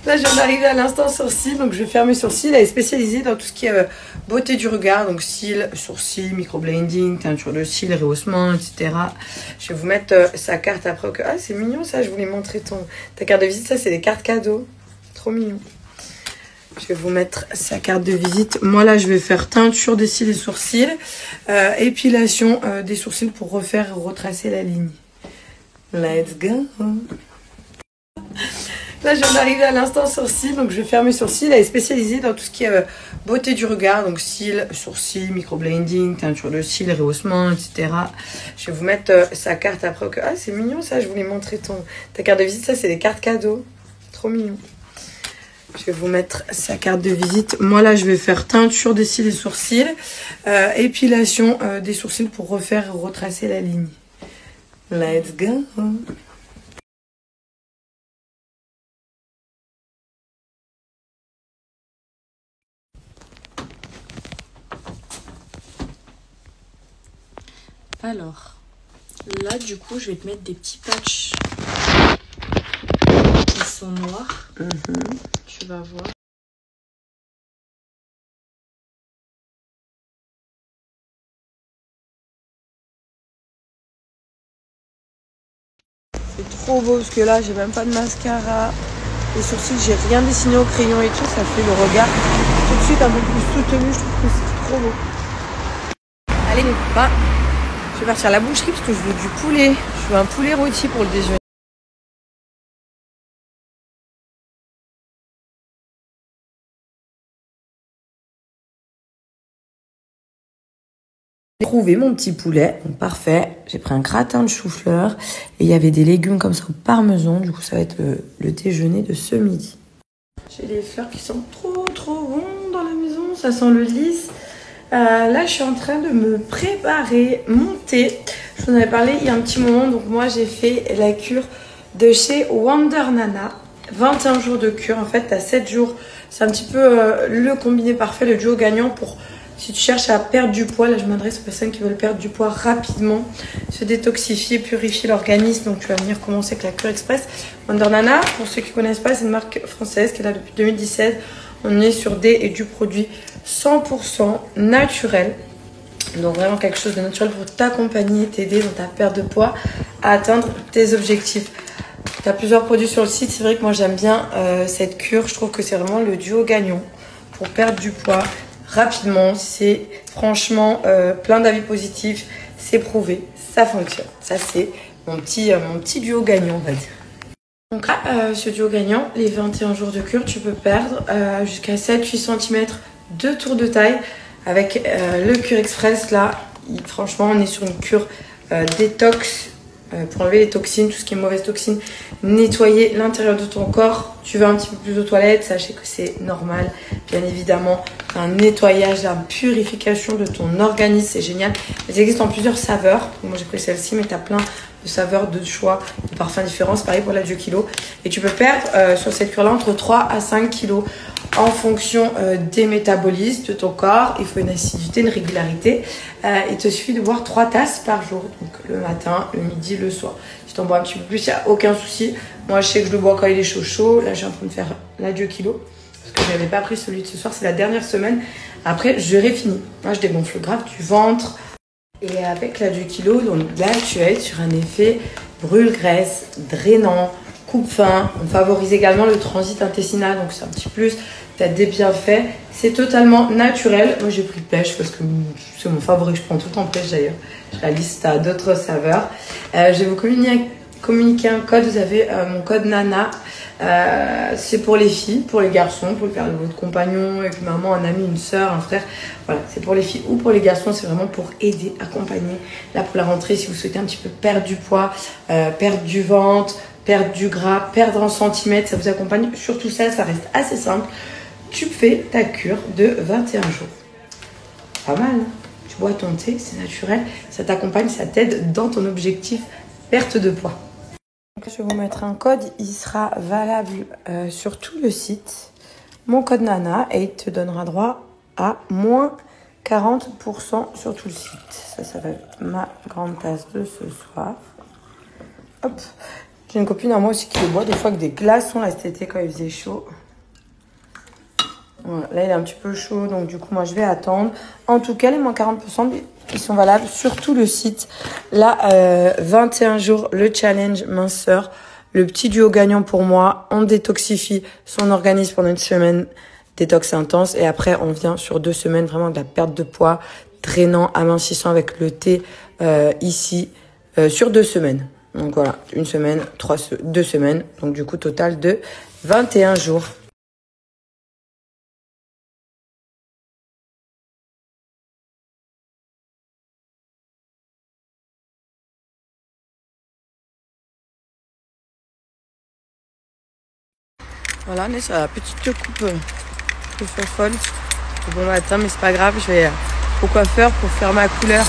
Là, je viens d'arriver à l'instant sourcil, donc je vais faire mes sourcils. Elle est spécialisée dans tout ce qui est beauté du regard, donc cils, sourcils, microblending, teinture de cils, rehaussement, etc. Je vais vous mettre sa carte après. Ah, c'est mignon ça, je voulais montrer ta carte de visite. Ça, c'est des cartes cadeaux. Trop mignon. Je vais vous mettre sa carte de visite. Moi, là, je vais faire teinture des cils et sourcils, épilation des sourcils pour refaire et retracer la ligne. Let's go! Là, je viens d'arriver à l'instant sourcil, donc je vais faire mes sourcils. Elle est spécialisée dans tout ce qui est beauté du regard, donc cils, sourcils, microblending, teinture de cils, rehaussement, etc. Je vais vous mettre sa carte après. Ah, c'est mignon ça, je voulais montrer ta carte de visite. Ça, c'est des cartes cadeaux. Trop mignon. Je vais vous mettre sa carte de visite. Moi, là, je vais faire teinture des cils et sourcils, épilation des sourcils pour refaire et retracer la ligne. Let's go! Alors, là, du coup, je vais te mettre des petits patchs qui sont noirs. Tu vas voir. C'est trop beau parce que là, j'ai même pas de mascara. Les sourcils, j'ai rien dessiné au crayon et tout. Ça fait le regard tout de suite un peu plus soutenu. Je trouve que c'est trop beau. Allez, pas. Je vais partir à la boucherie parce que je veux du poulet. Je veux un poulet rôti pour le déjeuner. J'ai trouvé mon petit poulet, donc parfait. J'ai pris un gratin de chou-fleur et il y avait des légumes comme ça au parmesan. Du coup, ça va être le déjeuner de ce midi. J'ai des fleurs qui sentent trop bon dans la maison. Ça sent le lys. Là, je suis en train de me préparer mon thé. Je vous en avais parlé il y a un petit moment. Donc moi, j'ai fait la cure de chez Wonder Nana. 21 jours de cure. En fait, tu as 7 jours. C'est un petit peu le combiné parfait, le duo gagnant pour... Si tu cherches à perdre du poids, là je m'adresse aux personnes qui veulent perdre du poids rapidement, se détoxifier, purifier l'organisme. Donc tu vas venir commencer avec la cure express. Wonder Nana, pour ceux qui ne connaissent pas, c'est une marque française qui est là depuis 2017. On est sur du produit 100% naturel. Donc vraiment quelque chose de naturel pour t'accompagner, t'aider dans ta perte de poids à atteindre tes objectifs. Tu as plusieurs produits sur le site. C'est vrai que moi j'aime bien cette cure. Je trouve que c'est vraiment le duo gagnant pour perdre du poids rapidement. C'est franchement plein d'avis positifs, c'est prouvé, ça fonctionne. Ça c'est mon petit duo gagnant, on va dire. Donc là, ce duo gagnant, les 21 jours de cure, tu peux perdre jusqu'à 7-8 cm de tour de taille avec le Cure Express. Là, franchement, on est sur une cure détox pour enlever les toxines, tout ce qui est mauvaise toxine, nettoyer l'intérieur de ton corps. Tu vas un petit peu plus aux toilettes, sachez que c'est normal. Bien évidemment, un nettoyage, une purification de ton organisme, c'est génial. Elles existent en plusieurs saveurs. Moi, j'ai pris celle-ci, mais tu as plein de saveurs, de choix, de parfums différents. C'est pareil pour la 2 kg. Et tu peux perdre sur cette cure-là entre 3 à 5 kg en fonction des métabolismes de ton corps. Il faut une assiduité, une régularité. Il te suffit de boire 3 tasses par jour. Donc le matin, le midi, le soir. Si tu en bois un petit peu plus, il n'y a aucun souci. Moi, je sais que je le bois quand il est chaud. Là, je suis en train de faire la 2 kg. Parce que je n'avais pas pris celui de ce soir. C'est la dernière semaine. Après, j'aurai fini. Moi, je dégonfle grave du ventre. Et avec la 2 kg, donc là, tu vas être sur un effet brûle-graisse, drainant, coupe-faim. On favorise également le transit intestinal. Donc, c'est un petit plus. Tu as des bienfaits. C'est totalement naturel. Moi, j'ai pris pêche parce que c'est mon favori. Je prends tout le temps pêche d'ailleurs. Je réalise tu as d'autres saveurs. Je vais vous communiquer un code. Vous avez mon code NANA. C'est pour les filles, pour les garçons, pour le faire avec votre compagnon, avec une maman, un ami, une soeur, un frère. Voilà, c'est pour les filles ou pour les garçons. C'est vraiment pour aider, accompagner. Là, pour la rentrée, si vous souhaitez un petit peu perdre du poids, perdre du ventre, perdre du gras, perdre en centimètres, ça vous accompagne. Surtout ça reste assez simple. Tu fais ta cure de 21 jours. Pas mal, hein? Tu bois ton thé, c'est naturel. Ça t'accompagne, ça t'aide dans ton objectif perte de poids. Donc, je vais vous mettre un code. Il sera valable sur tout le site. Mon code NANA et il te donnera droit à moins 40% sur tout le site. Ça va être ma grande tasse de ce soir. Hop. J'ai une copine à moi aussi qui le boit des fois avec des glaçons là cet été quand il faisait chaud. Voilà, là il est un petit peu chaud donc du coup moi je vais attendre. En tout cas les moins 40% ils sont valables sur tout le site. Là 21 jours le challenge minceur. Le petit duo gagnant pour moi, on détoxifie son organisme pendant une semaine, détox intense et après on vient sur 2 semaines vraiment de la perte de poids, drainant, amincissant avec le thé ici sur 2 semaines. Donc voilà, 1 semaine, 2 semaines, donc du coup total de 21 jours. Voilà, on est sur la petite coupe de feu folle. Bon matin, mais c'est pas grave, je vais au coiffeur pour faire ma couleur.